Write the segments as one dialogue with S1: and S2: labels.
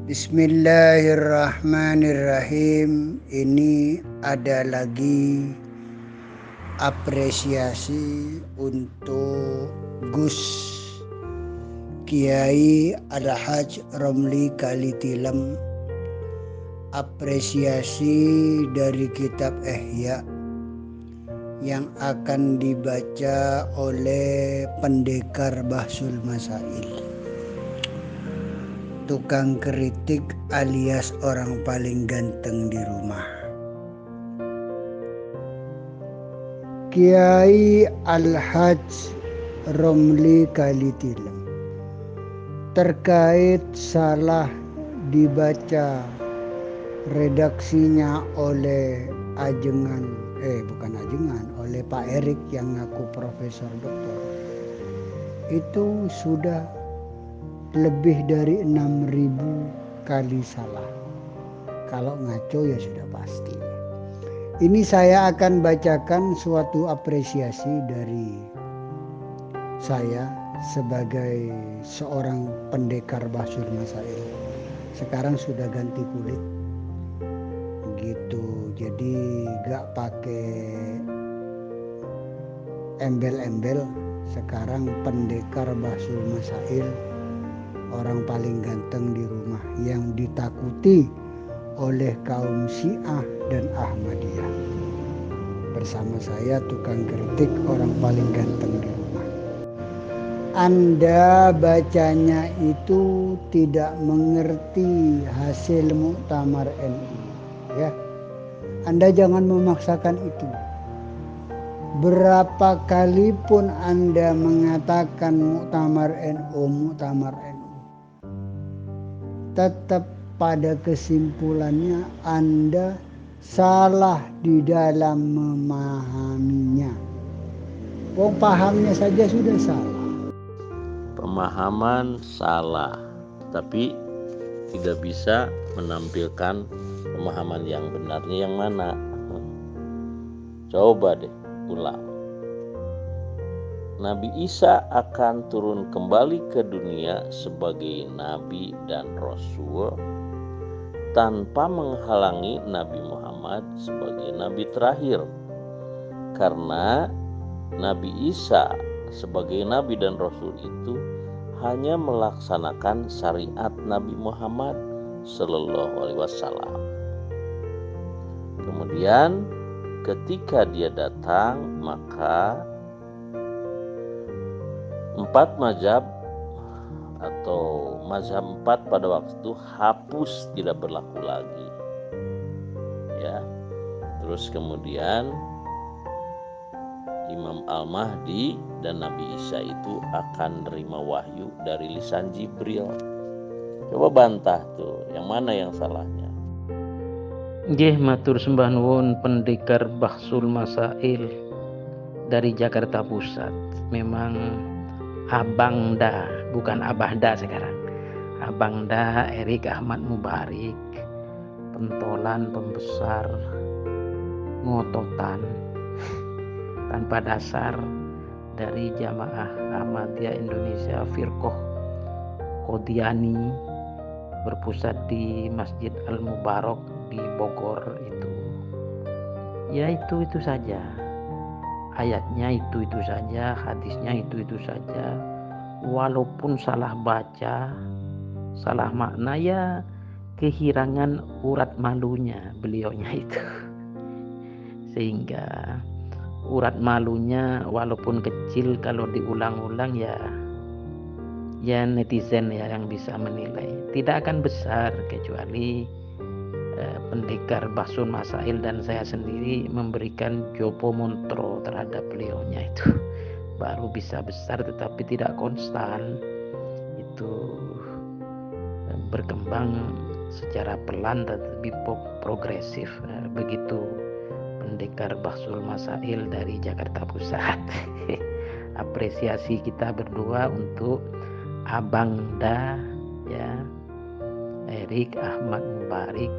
S1: Bismillahirrahmanirrahim. Ini ada lagi apresiasi untuk Gus Kiai Al-Haj Romli Kalitilem. Apresiasi dari kitab Ihya yang akan dibaca oleh pendekar Bahsul Masail, tukang kritik alias orang paling ganteng di rumah. Kiai Al-Haj Romli Kalitilem terkait salah dibaca redaksinya oleh oleh Pak Erik yang ngaku profesor doktor. Itu sudah lebih dari 6.000 kali salah. Kalau ngaco ya sudah pasti. Ini saya akan bacakan suatu apresiasi dari saya sebagai seorang pendekar Bahsul Masail. Sekarang sudah ganti kulit gitu, jadi gak pakai embel-embel. Sekarang pendekar Bahsul Masail, orang paling ganteng di rumah, yang ditakuti oleh kaum Syiah dan Ahmadiyah. Bersama saya tukang kritik orang paling ganteng di rumah. Anda bacanya itu tidak mengerti hasil Muktamar NU, ya. Anda jangan memaksakan itu. Berapa kali pun Anda mengatakan Muktamar NU, tetap pada kesimpulannya Anda salah di dalam memahaminya. Pahamnya saja sudah salah.
S2: Pemahaman salah, tapi tidak bisa menampilkan pemahaman yang benarnya yang mana. Coba deh ulang. Nabi Isa akan turun kembali ke dunia sebagai nabi dan rasul tanpa menghalangi Nabi Muhammad sebagai nabi terakhir. Karena Nabi Isa sebagai nabi dan rasul itu hanya melaksanakan syariat Nabi Muhammad Sallallahu Alaihi Wasallam. Kemudian ketika dia datang, maka 4 mazhab atau mazhab 4 pada waktu itu hapus, tidak berlaku lagi. Ya. Terus kemudian Imam Al-Mahdi dan Nabi Isa itu akan nerima wahyu dari lisan Jibril. Coba bantah tuh, yang mana yang salahnya?
S3: Nggih, matur sembah nuwun pendekar Bahsul Masail dari Jakarta Pusat. Memang Abang Da, bukan Abah Da sekarang. Abang Da Erik Ahmad Mubarik, pentolan, pembesar, ngototan, tanpa dasar dari Jamaah Ahmadiyah Indonesia Firqoh Qodiani, berpusat di Masjid Al-Mubarak di Bogor itu. Ya itu saja. Ayatnya itu saja, hadisnya itu saja. Walaupun salah baca, salah makna, ya kehilangan urat malunya beliaunya itu. Sehingga urat malunya walaupun kecil, kalau diulang-ulang ya netizen ya yang bisa menilai. Tidak akan besar kecuali pendekar Bahsul Masail dan saya sendiri memberikan jopo montro terhadap beliaunya itu, baru bisa besar, tetapi tidak konstan. Itu berkembang secara pelan tetapi progresif. Begitu pendekar Bahsul Masail dari Jakarta Pusat. Apresiasi kita berdua untuk Abang Da, ya, Erik Ahmad Mubarik,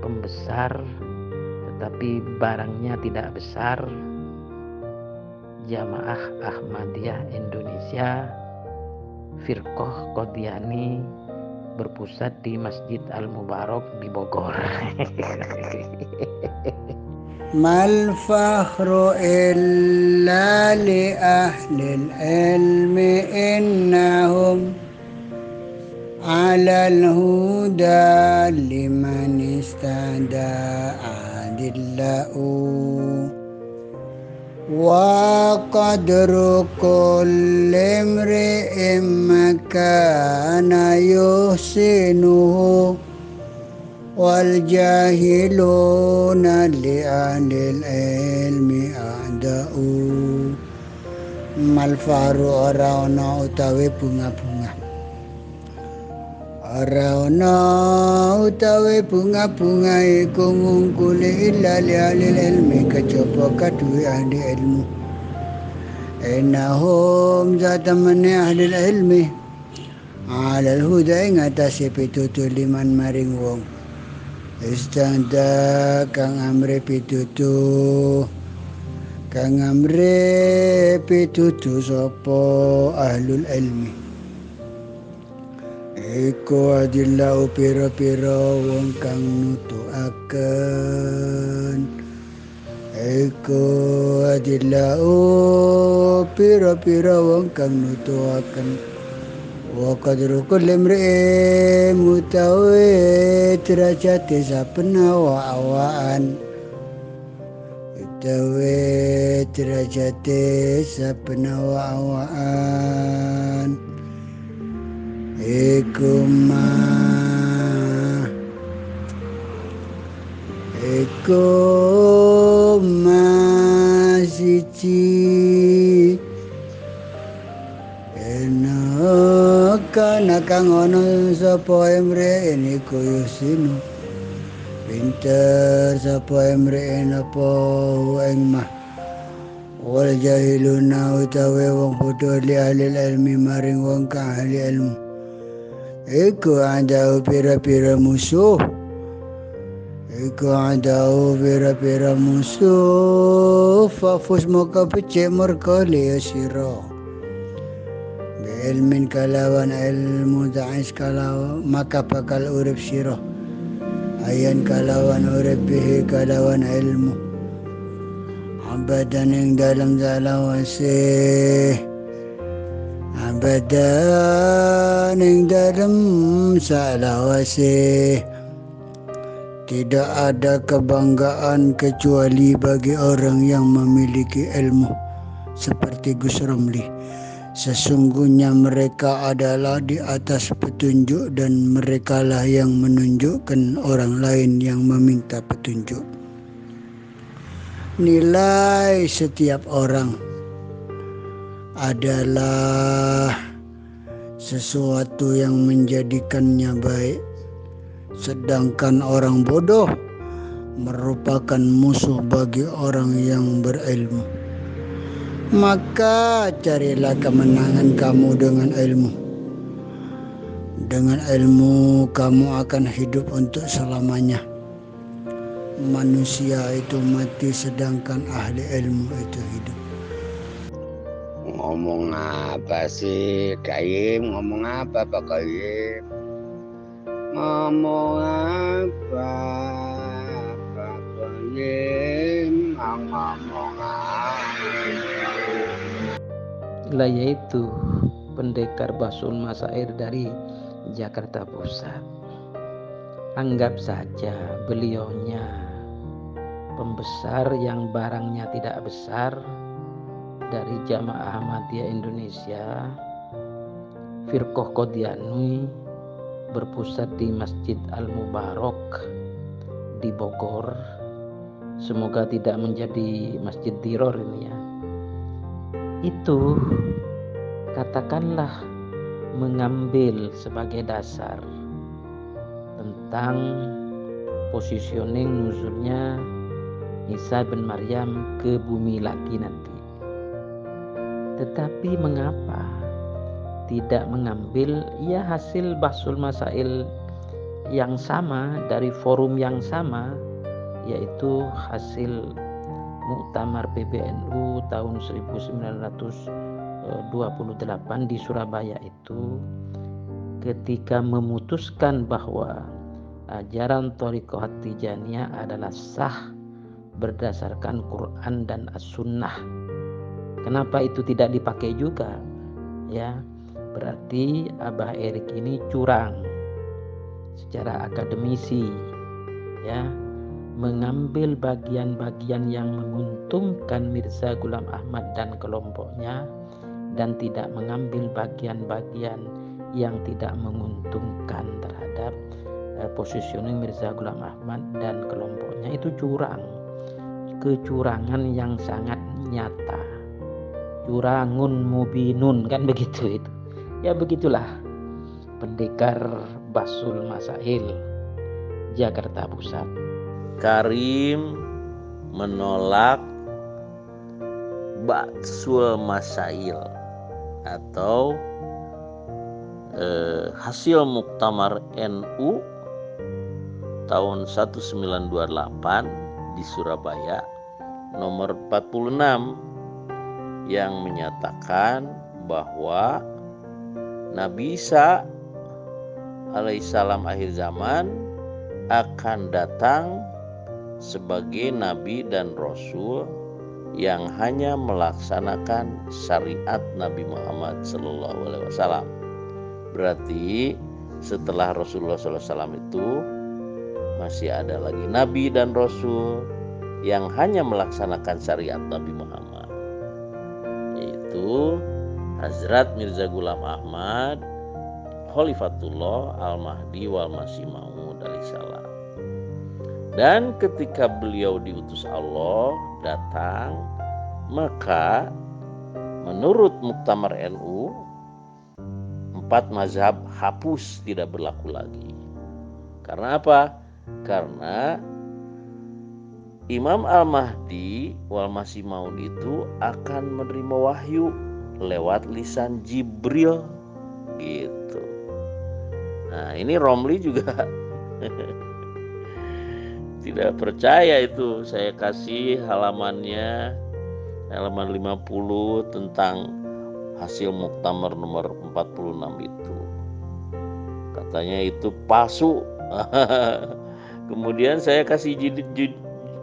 S3: pembesar tetapi barangnya tidak besar, Jamaah Ahmadiyah Indonesia Firqoh Qodiani berpusat di Masjid Al-Mubarak di Bogor.
S1: Mal fakhru illa li ahlil ilmi innahum alal huda liman istada adillahu wa qadru kulli imri'in makana yuhsinuhu wal jahiluna li ahlil ilmi a'da'u. Mal faru ora ana utawi bunga-bunga, ora ana utawi bunga-bunga iku ngungkuli illa li ahlil ilmi kejaba kaduwe ahli ilmu. Innahum zatamani ahlil ilmi alal huda ing atase pitutur liman maring wong istanda kang amre pitutu sapa ahlul ilmi iku adillau pira-pira wong kang nutuaken iku adillau pira-pira wong kang nutuaken wa qadru kulli imri'in mutawi derajate saben awak-awakan utawi derajate saben awak-awakan iku siji kana kang ana sapa imri'in iku yusinu pinter sapa imri'in apa ing mah wal jahiluna utawi wong bodho li ahli ilmi maring wong kang ahli ilmu iku ada pira-pira musuh fafus maka becik murka liya sira ilmin kalawan ilmu ta'is kalawan maka bakal urip sira ayan kalawan urip bihi kalawan ilmu abadan ing dalam salawase tidak ada kebanggaan kecuali bagi orang yang memiliki ilmu seperti Gus Romli. Sesungguhnya mereka adalah di atas petunjuk dan merekalah yang menunjukkan orang lain yang meminta petunjuk. Nilai setiap orang adalah sesuatu yang menjadikannya baik, sedangkan orang bodoh merupakan musuh bagi orang yang berilmu. Maka carilah kemenangan kamu dengan ilmu. Dengan ilmu kamu akan hidup untuk selamanya. Manusia itu mati sedangkan ahli ilmu itu hidup.
S4: Ngomong apa sih Kaim? Ngomong apa Pak Kaim? Ngomong apa Pak Kaim? Ngomong apa?
S3: Lah yaitu pendekar Basul Masair dari Jakarta Pusat. Anggap saja beliaunya pembesar yang barangnya tidak besar dari Jamaah Ahmadiyah Indonesia Firqah Qadiani berpusat di Masjid Al-Mubarak di Bogor. Semoga tidak menjadi masjid diror ini ya. Itu katakanlah mengambil sebagai dasar tentang positioning nuzulnya Isa bin Maryam ke bumi lagi nanti. Tetapi mengapa tidak mengambil ya hasil Bahsul Masail yang sama dari forum yang sama, yaitu hasil Muktamar PBNU tahun 1928 di Surabaya itu, ketika memutuskan bahwa ajaran Thariqah Tijaniyah adalah sah berdasarkan Quran dan As-Sunnah. Kenapa itu tidak dipakai juga? Ya, berarti Abah Erik ini curang secara akademisi, ya, mengambil bagian-bagian yang menguntungkan Mirza Ghulam Ahmad dan kelompoknya dan tidak mengambil bagian-bagian yang tidak menguntungkan terhadap positioning Mirza Ghulam Ahmad dan kelompoknya. Itu curang, kecurangan yang sangat nyata, curangun mubinun, kan begitu itu. Ya begitulah Pendekar Basul Masail, Jakarta Pusat.
S2: Karim menolak Basul Masail atau hasil Muktamar NU tahun 1928 di Surabaya nomor 46 yang menyatakan bahwa Nabi Isa alaihissalam akhir zaman akan datang sebagai nabi dan rasul yang hanya melaksanakan syariat Nabi Muhammad SAW. Berarti setelah Rasulullah SAW itu masih ada lagi nabi dan rasul yang hanya melaksanakan syariat Nabi Muhammad, yaitu Hazrat Mirza Ghulam Ahmad Khalifatullah Al-Mahdi wal Masih Maud alaihissalam. Dan ketika beliau diutus Allah datang, maka menurut Muktamar NU 4 mazhab hapus, tidak berlaku lagi. Karena apa? Karena Imam Al-Mahdi wal Masih Maud itu akan menerima wahyu lewat lisan Jibril gitu. Nah, ini Romli juga tidak percaya itu. Saya kasih halamannya, halaman 50 tentang hasil Muktamar nomor 46 itu. Katanya itu palsu. Kemudian saya kasih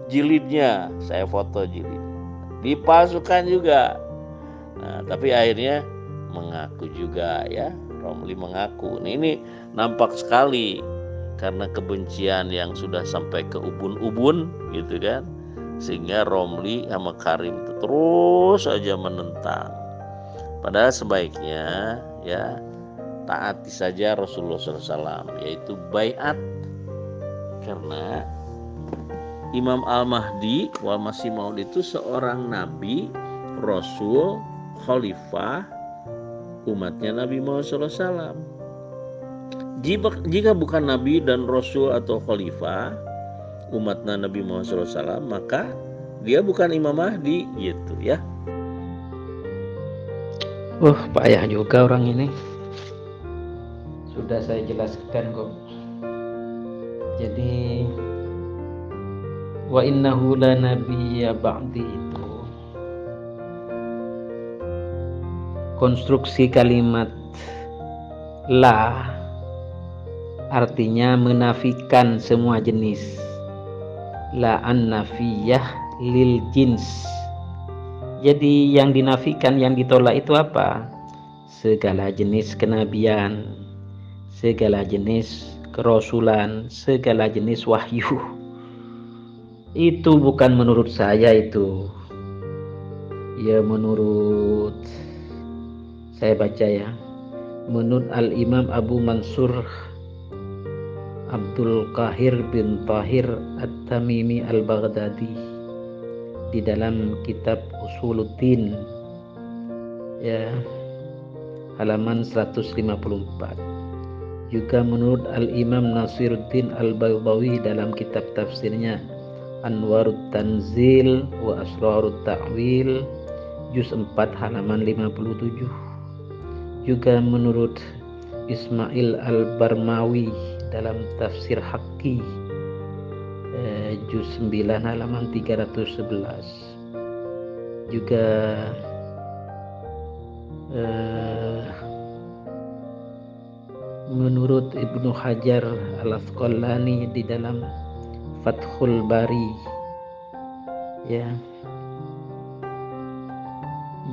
S2: jilidnya, saya foto jilid. Dipalsukan juga. Nah, tapi akhirnya mengaku juga ya, Romli mengaku. Nah, ini nampak sekali karena kebencian yang sudah sampai ke ubun-ubun gitu kan, sehingga Romli sama Karim itu terus saja menentang. Padahal sebaiknya ya taati saja Rasulullah SAW, yaitu baiat. Karena Imam Al-Mahdi wal Masih Maud itu seorang nabi, rasul, khalifah umatnya Nabi Muhammad SAW. Jika bukan nabi dan rasul atau khalifah umatnya Nabi Muhammad SAW, maka dia bukan Imam Mahdi gitu ya.
S3: Payah juga orang ini. Sudah saya jelaskan kok. Jadi wa innahu la nabiyya ba'di itu konstruksi kalimat la artinya menafikan semua jenis. La an-nafiyah lil jins. Jadi yang dinafikan, yang ditolak itu apa? Segala jenis kenabian, segala jenis kerasulan, segala jenis wahyu. Itu bukan menurut saya itu. Ya menurut saya baca ya. Menurut Al-Imam Abu Mansur Abdul Qahir bin Tahir At-Tamimi Al-Baghdadi di dalam kitab Usuluddin ya, halaman 154. Juga menurut Al-Imam Nasiruddin Al-Baydawi dalam kitab tafsirnya Anwarut Tanzil wa Asrarut Ta'wil juz 4 halaman 57. Juga menurut Ismail Al-Barmawi dalam tafsir Haqqi juz 9 halaman 311. Juga menurut Ibnu Hajar Al-Asqalani di dalam Fathul Bari, ya,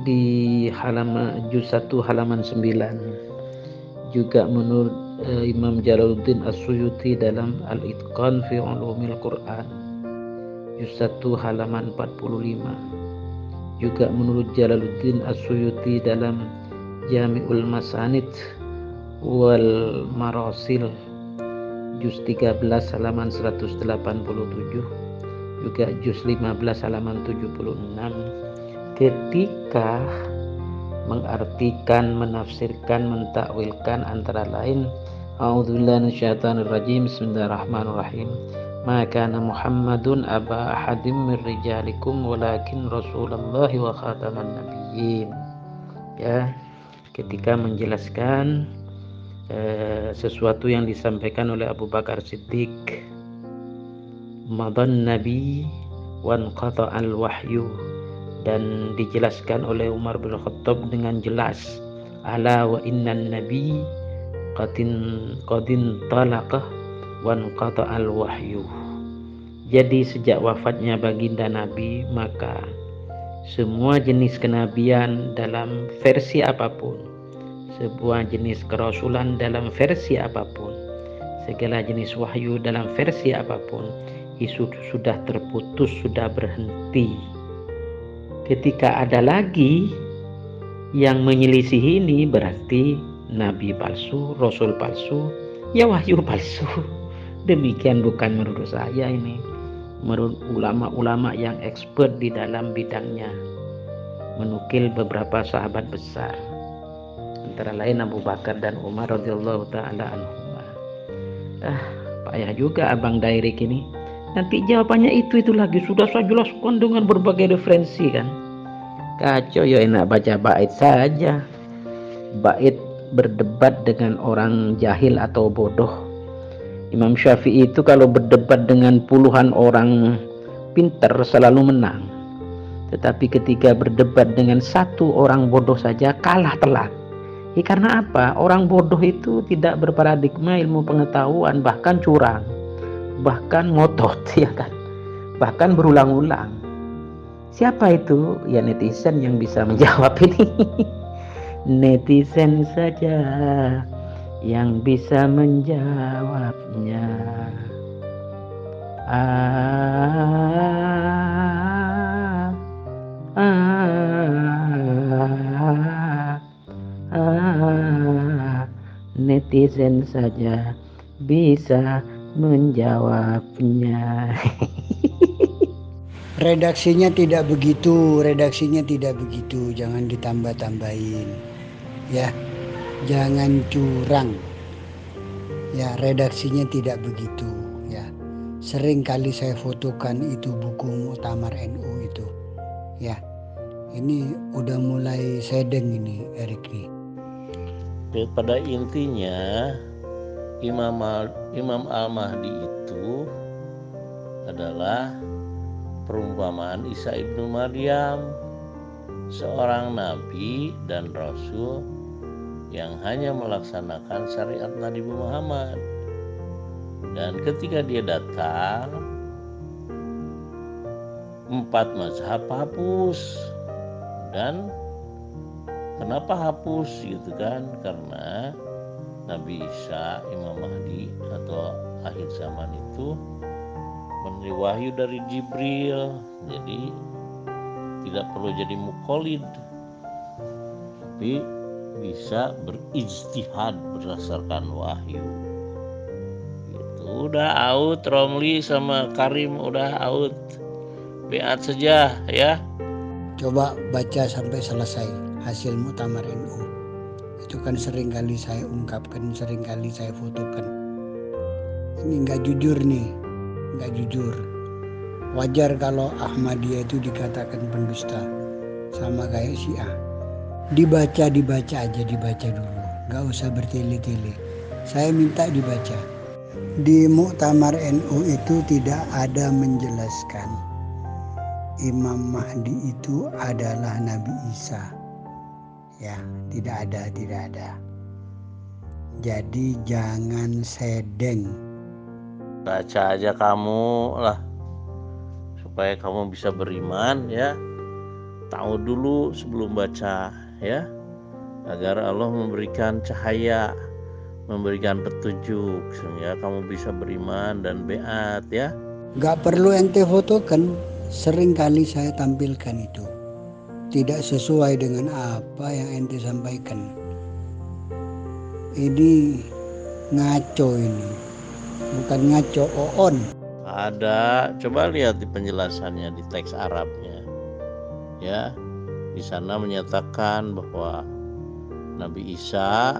S3: di halaman juz 1 halaman 9, juga menurut Imam Jalaluddin As-Suyuti dalam Al-Itqan fi Ulumil Quran juz 1 halaman 45, juga menurut Jalaluddin As-Suyuti dalam Jami'ul Masanid wal Marasil juz 13 halaman 187, juga juz 15 halaman 76, ketika mengartikan, menafsirkan, mentakwilkan antara lain a'udzubillahi minasyaitonir rajim, bismillahirrahmanirrahim, ma kana Muhammadun aba ahadim mir rijalikum walakin rasulullahi wa khataman nabiyyin. Ya, ketika menjelaskan sesuatu yang disampaikan oleh Abu Bakar Siddiq, madan nabi wan qata'al wahyu, dan dijelaskan oleh Umar bin Khattab dengan jelas, ala wa innan nabi qadin talaqah wan qata'al wahyu. Jadi sejak wafatnya baginda Nabi, maka semua jenis kenabian dalam versi apapun, sebuah jenis kerasulan dalam versi apapun, segala jenis wahyu dalam versi apapun, itu sudah terputus, sudah berhenti. Ketika ada lagi yang menyelisih ini, berarti nabi palsu, rasul palsu, ya wahyu palsu. Demikian bukan menurut saya, ini menurut ulama-ulama yang expert di dalam bidangnya, menukil beberapa sahabat besar, antara lain Abu Bakar dan Umar radhiyallahu taala anhuma. Payah juga Abang Direct ini. Nanti jawabannya itu lagi, sudah saya jelaskan dengan berbagai referensi kan. Kacau ya, enak baca bait saja. Bait berdebat dengan orang jahil atau bodoh. Imam Syafi'i itu kalau berdebat dengan puluhan orang pintar selalu menang. Tetapi ketika berdebat dengan satu orang bodoh saja kalah telak. Karena apa? Orang bodoh itu tidak berparadigma ilmu pengetahuan, bahkan curang, bahkan ngotot, ya kan, bahkan berulang-ulang. Siapa itu? Ya netizen yang bisa menjawab ini. Netizen saja yang bisa menjawabnya. Netizen saja bisa menjawabnya.
S1: Redaksinya tidak begitu, jangan ditambah-tambahin, ya, jangan curang, ya, redaksinya tidak begitu, ya. Sering kali saya fotokan itu buku Muktamar NU itu, ya. Ini udah mulai sedeng ini, Erik nih.
S2: Pada intinya Imam Al-Mahdi itu adalah perumpamaan Isa ibnu Maryam, seorang nabi dan rasul yang hanya melaksanakan syariat Nabi Muhammad. Dan ketika dia datang, 4 mazhab hapus. Dan kenapa hapus gitu kan? Karena Nabi Isa, Imam Mahdi atau akhir zaman itu menerima wahyu dari Jibril, jadi tidak perlu jadi muqallid, tapi bisa berijtihad berdasarkan wahyu. Gitu. Udah out, Romli sama Karim udah out, beat saja ya.
S1: Coba baca sampai selesai hasil Muktamar NU. Itu kan sering kali saya ungkapkan, sering kali saya fotokan. Ini nggak jujur nih, nggak jujur. Wajar kalau Ahmadiyah itu dikatakan pendusta, sama kayak Syiah. Dibaca aja dulu, nggak usah bertele-tele. Saya minta dibaca. Di Muktamar NU itu tidak ada menjelaskan Imam Mahdi itu adalah Nabi Isa. Ya, tidak ada. Jadi jangan sedeng.
S2: Baca aja kamu lah, supaya kamu bisa beriman ya. Tahu dulu sebelum baca ya, agar Allah memberikan cahaya, memberikan petunjuk sehingga kamu bisa beriman dan beat ya.
S1: Gak perlu ente fotokan, sering kali saya tampilkan itu. Tidak sesuai dengan apa yang ente sampaikan. Ini ngaco ini, bukan ngaco, oon.
S2: Ada, coba lihat di penjelasannya di teks Arabnya. Ya, di sana menyatakan bahwa Nabi Isa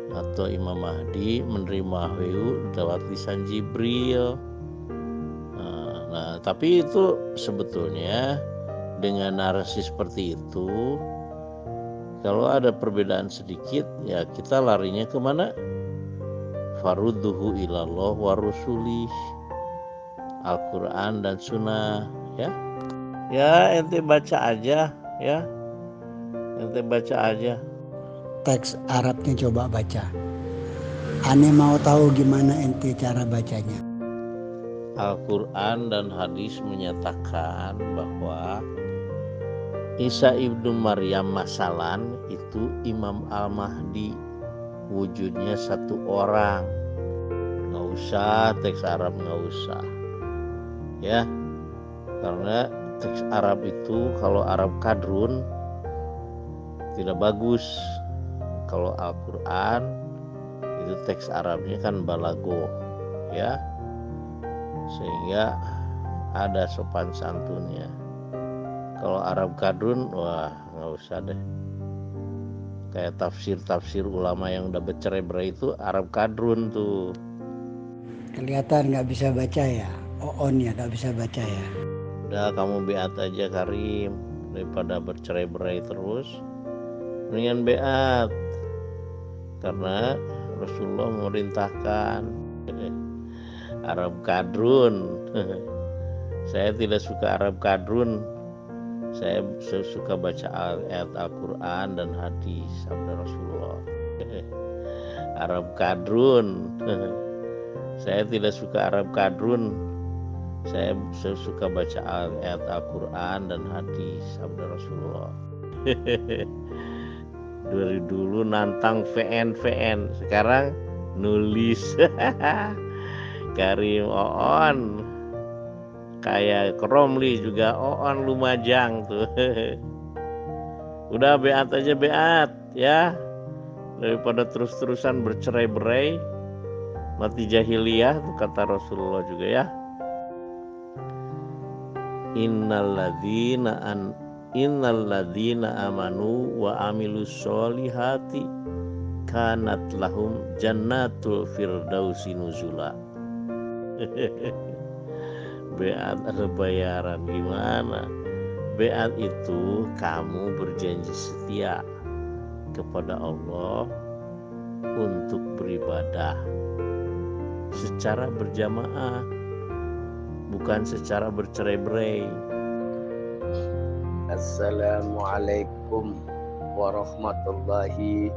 S2: atau Imam Mahdi menerima wahyu lewat lisan Jibril. Nah, tapi itu sebetulnya dengan narasi seperti itu, kalau ada perbedaan sedikit, ya kita larinya kemana? Farudduhu ilallah wa rusulih, Al-Quran dan Sunnah ya. Ya ente baca aja ya, ente baca aja.
S1: Teks Arabnya coba baca. Aneh mau tahu gimana ente cara bacanya.
S2: Al-Quran dan hadis menyatakan bahwa Isa ibnu Maryam masalan itu Imam Al-Mahdi, wujudnya satu orang. Nggak usah teks Arab, nggak usah ya, karena teks Arab itu kalau Arab kadrun tidak bagus. Kalau Al-Quran itu teks Arabnya kan balago ya, sehingga ada sopan santunnya. Kalau Arab kadrun, wah nggak usah deh. Kayak tafsir ulama yang udah bercerai-berai itu Arab kadrun tuh.
S1: Kelihatan nggak bisa baca ya, oon ya nggak bisa baca ya.
S2: Udah kamu beat aja Karim, daripada bercerai-berai terus, mendingan beat. Karena Rasulullah memerintahkan Arab kadrun. Saya tidak suka Arab kadrun. Saya suka baca ayat Al-Quran dan hadis sabda Rasulullah. Arab kadrun. Saya tidak suka Arab kadrun. Saya suka baca ayat Al-Quran dan hadis sabda Rasulullah. Dari dulu nantang VN, sekarang nulis. Karim Oon, kayak Romli juga Oon Lumajang tuh. Udah beat aja beat ya, daripada terus-terusan bercerai-berai, mati jahiliyah tuh kata Rasulullah juga ya. Innalladzina amanu wa amilus solihati kanat lahum jannatul firdausi nuzula. Beat ada bayaran gimana? Beat itu kamu berjanji setia kepada Allah untuk beribadah secara berjamaah, bukan secara bercerai-berai.
S4: Assalamualaikum warahmatullahi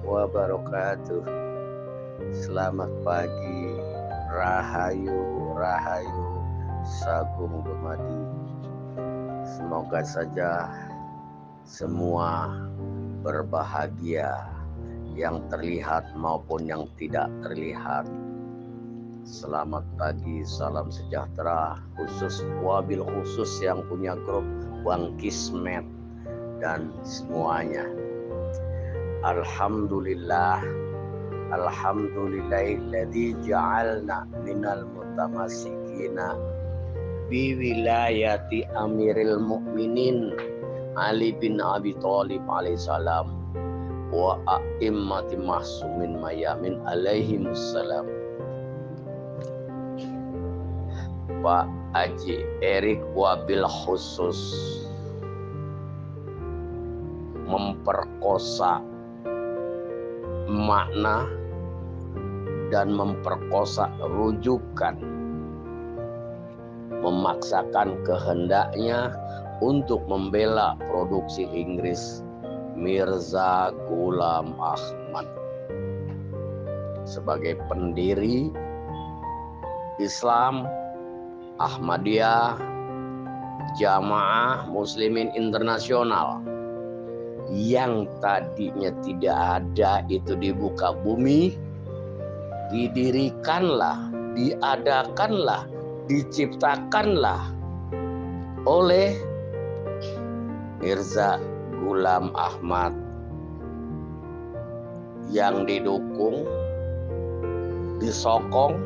S4: wabarakatuh. Selamat pagi, rahayu sagung dumadi. Semoga saja semua berbahagia, yang terlihat maupun yang tidak terlihat. Selamat pagi, salam sejahtera, khusus wabil khusus yang punya grup Bang Kismet dan semuanya. Alhamdulillahilladzi ja'alna minal mutamassikina bi wilayati Amiril Mukminin Ali bin Abi Thalib alaihissalam wa a'immati mahsumin mayamin alaihimussalam. Pak Haji Erik wabil khusus memperkosa makna dan memperkosa rujukan, memaksakan kehendaknya untuk membela produksi Inggris Mirza Ghulam Ahmad. sebagai pendiri Islam Ahmadiyah Jamaah Muslimin Internasional yang tadinya tidak ada itu di muka bumi, didirikanlah, diadakanlah, diciptakanlah oleh Mirza Ghulam Ahmad yang didukung, disokong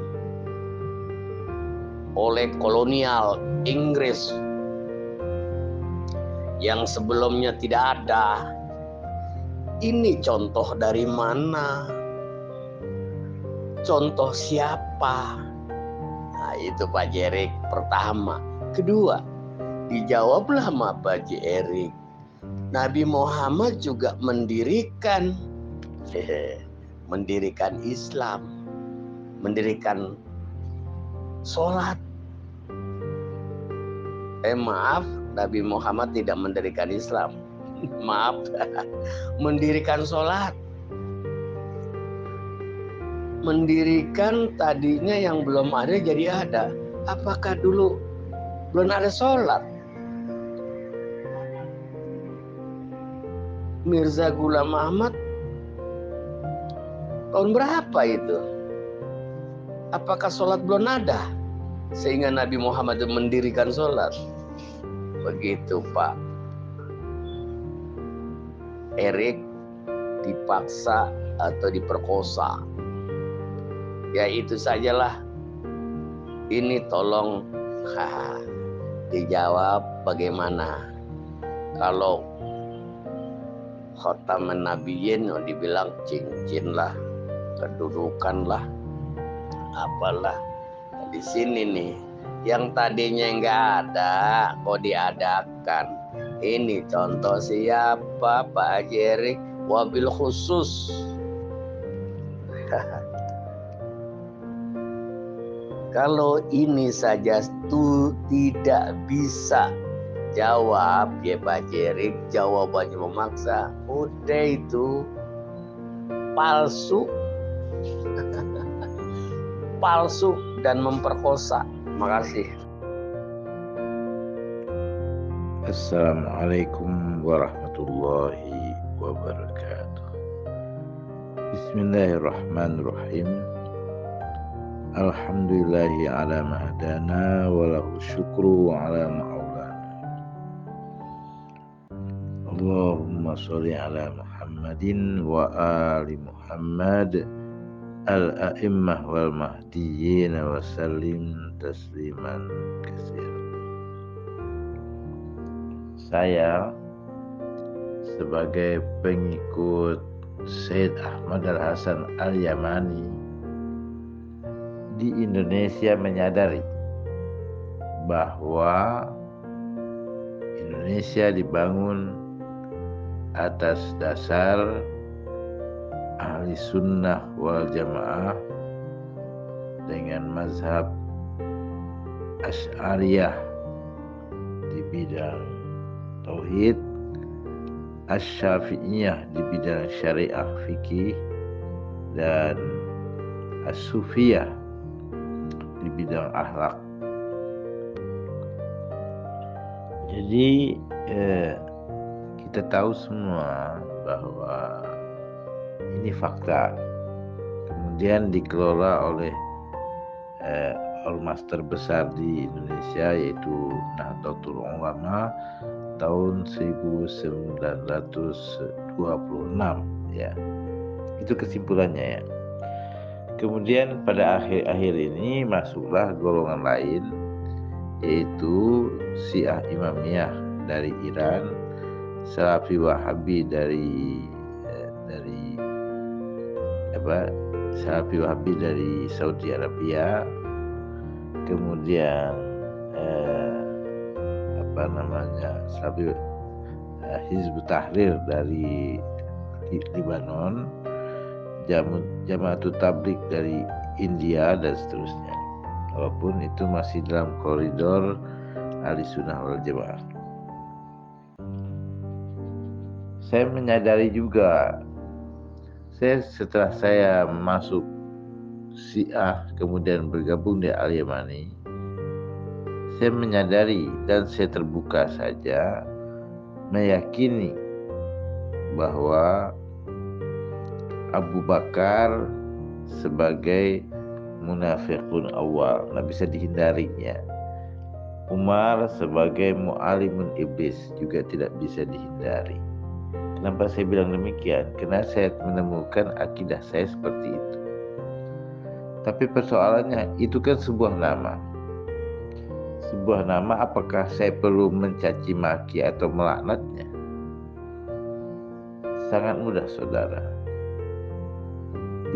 S4: oleh kolonial Inggris yang sebelumnya tidak ada. Ini contoh dari mana? Contoh siapa? Nah, itu Pak Jerik pertama. Kedua, dijawablah sama Pak Jerik. Nabi Muhammad juga mendirikan Islam, mendirikan sholat. Maaf, Nabi Muhammad tidak mendirikan Islam. Maaf, mendirikan sholat. Mendirikan tadinya yang belum ada jadi ada. Apakah dulu belum ada sholat? Mirza Ghulam Ahmad tahun berapa itu? Apakah sholat belum ada? Sehingga Nabi Muhammad mendirikan sholat. Begitu Pak Erik dipaksa atau diperkosa. Ya itu sajalah. Ini tolong dijawab bagaimana kalau Khataman Nabiyyin dibilang cincin lah, kedudukan lah, apalah. Di sini nih yang tadinya nggak ada kok diadakan. Ini contoh siapa Pak Jerik? Wabil khusus kalau ini saja tuh tidak bisa jawab ya Pak Jerik, jawabannya memaksa, udah itu palsu palsu dan memperkosa. Makasih.
S5: Assalamualaikum warahmatullahi wabarakatuh. Bismillahirrahmanirrahim. Alhamdulillahi ala ma hadana wa lahu syukru ala ma'ulana. Allahumma sholli ala Muhammadin wa ali Muhammad al-a'immah wal mahdiyyin wa sallim tasliman katsir. Saya sebagai pengikut Syed Ahmad Al-Hasan Al-Yamani di Indonesia menyadari bahwa Indonesia dibangun atas dasar ahli sunnah wal jamaah dengan mazhab Asy'ariyah di bidang tauhid, Asy-Syafi'iyah di bidang syariah fikih, dan As-Sufiyah di bidang akhlak. Jadi kita tahu semua bahwa ini fakta. Kemudian dikelola oleh ormas terbesar di Indonesia yaitu Nahdlatul Ulama tahun 1926 ya. Itu kesimpulannya ya. Kemudian pada akhir-akhir ini masuklah golongan lain yaitu Syiah Imamiyah dari Iran, Salafi Wahabi dari Salafi Wahabi dari Saudi Arabia, kemudian Salafi Hizbut Tahrir dari Lebanon, Jamaatul Tabligh dari India dan seterusnya. Walaupun itu masih dalam koridor Ahlussunnah wal Jamaah. Saya menyadari juga, setelah saya masuk Syiah kemudian bergabung di Al-Yamani, saya menyadari dan saya terbuka saja meyakini bahwa Abu Bakar sebagai munafiqun awal, nggak bisa dihindarinya. Umar sebagai mu'alimun iblis juga tidak bisa dihindari. Kenapa saya bilang demikian? Karena saya menemukan akidah saya seperti itu. Tapi persoalannya itu kan sebuah nama. Sebuah nama, apakah saya perlu mencaci maki atau melaknatnya? Sangat mudah, saudara.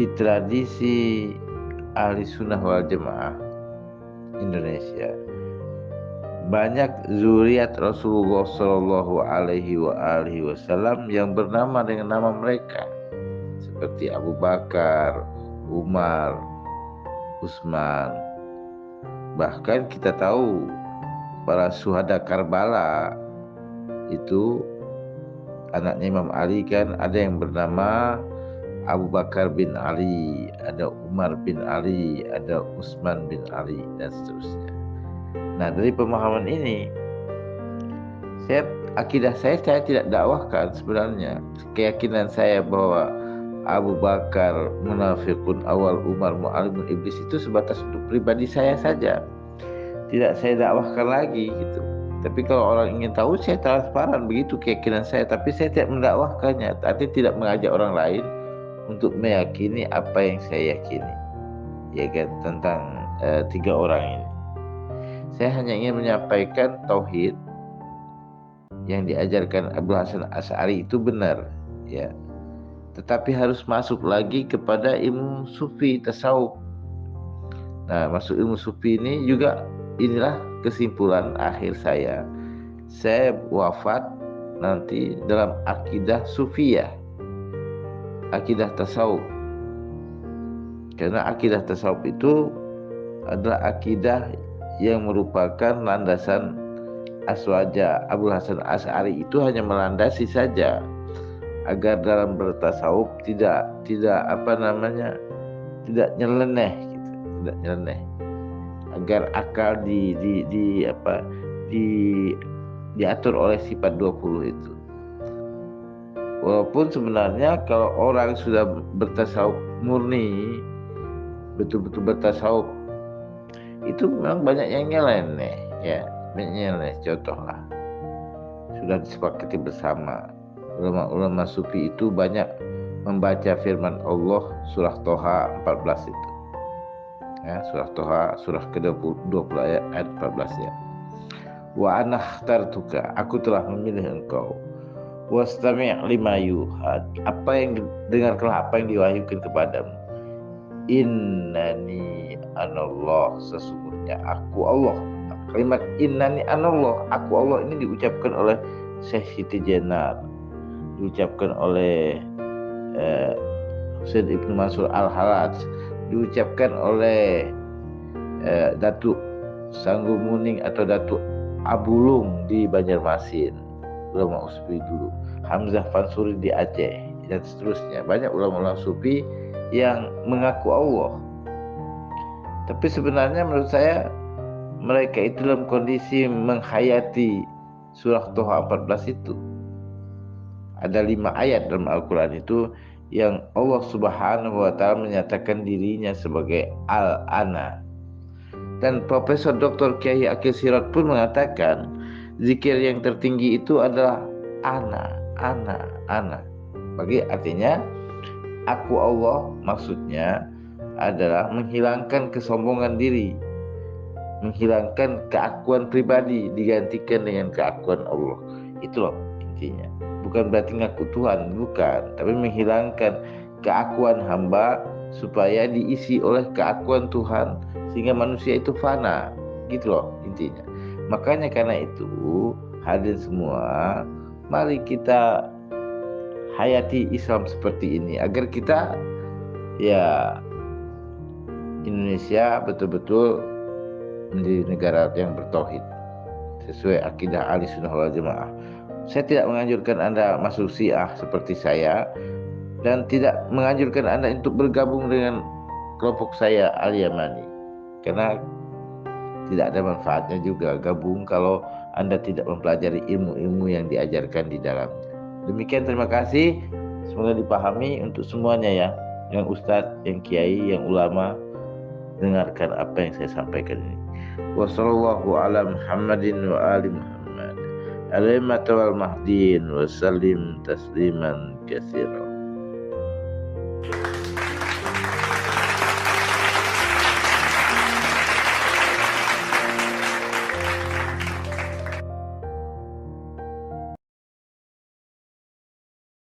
S5: Di tradisi Ahli Sunnah wal Jamaah Indonesia, banyak zuriat Rasulullah Shallallahu Alaihi Wasallam yang bernama dengan nama mereka, seperti Abu Bakar, Umar, Utsman. Bahkan kita tahu para syuhada Karbala itu anaknya Imam Ali kan ada yang bernama Abu Bakar bin Ali, ada Umar bin Ali, ada Utsman bin Ali, dan seterusnya. Nah, dari pemahaman ini, akidah saya tidak dakwahkan sebenarnya. Keyakinan saya bahwa Abu Bakar munafiqun awal, Umar mu'alimun iblis itu sebatas untuk pribadi saya saja. Tidak saya dakwahkan lagi gitu. Tapi kalau orang ingin tahu, saya transparan, begitu keyakinan saya. Tapi saya tidak mendakwahkannya, artinya tidak mengajak orang lain untuk meyakini apa yang saya yakini, ya kan, tentang 3 orang ini. Saya hanya ingin menyampaikan tauhid yang diajarkan Abu Hasan Asy'ari itu benar, ya. Tetapi harus masuk lagi kepada ilmu sufi, tasawuf. Nah, masuk ilmu sufi ini juga, inilah kesimpulan akhir saya. Saya wafat nanti dalam akidah sufiyah, akidah tasawuf. Karena akidah tasawuf itu adalah akidah yang merupakan landasan aswaja. Abu Hasan Asy'ari itu hanya melandasi saja agar dalam bertasawuf tidak nyeleneh gitu, tidak nyeleneh, agar akal diatur oleh sifat 20 itu. Walaupun sebenarnya kalau orang sudah bertasawuf murni, betul-betul bertasawuf, itu memang banyak yang nyeleneh, ya, nyeleneh. Contoh lah, sudah disepakati bersama, ulama-ulama sufi itu banyak membaca firman Allah surah Toha 14 itu, ya, surah Toha surah ke-20 ayat 14, ya. Wa ana ikhtartuka, aku telah memilih engkau, wastami' lima yuhad, dengarkanlah apa yang diwahyukan kepadamu. Innani anallah, sesungguhnya aku Allah. Kalimat innani anallah, aku Allah ini diucapkan oleh Syekh Siti Jenar, diucapkan oleh Husain Ibnu Mansur Al-Halaj, diucapkan oleh Datuk Sanggu Muning atau Datuk Abulung di Banjarmasin, ulama sufi dulu, Hamzah Fansuri di Aceh, dan seterusnya. Banyak ulama-ulama sufi yang mengaku Allah. Tapi sebenarnya menurut saya mereka itu dalam kondisi menghayati surah Toha 14 itu. Ada 5 ayat dalam Al-Quran itu yang Allah Subhanahu wa Ta'ala menyatakan dirinya sebagai Al-Ana. Dan Profesor Dr. Kiai Akil Sirot pun mengatakan zikir yang tertinggi itu adalah Ana. Bagi artinya aku Allah, maksudnya adalah menghilangkan kesombongan diri, menghilangkan keakuan pribadi, digantikan dengan keakuan Allah. Itu loh intinya. Bukan berarti ngaku Tuhan, bukan, tapi menghilangkan keakuan hamba supaya diisi oleh keakuan Tuhan, sehingga manusia itu fana, gitu loh intinya. Makanya karena itu, hadirin semua, mari kita hayati Islam seperti ini agar kita, ya, Indonesia betul-betul menjadi negara yang bertauhid sesuai akidah Ahli Sunnah wal Jamaah. Saya tidak menganjurkan Anda masuk Syiah seperti saya, dan tidak menganjurkan Anda untuk bergabung dengan kelompok saya Al-Yamani, karena tidak ada manfaatnya juga gabung kalau Anda tidak mempelajari ilmu-ilmu yang diajarkan di dalamnya. Demikian, terima kasih. Semoga dipahami untuk semuanya ya, yang ustadz, yang kiai, yang ulama, dengarkan apa yang saya sampaikan ini. Wassallallahu ala Muhammadin wa ali Muhammad alaihi wal mahdin wa sallim tasliman katsiran.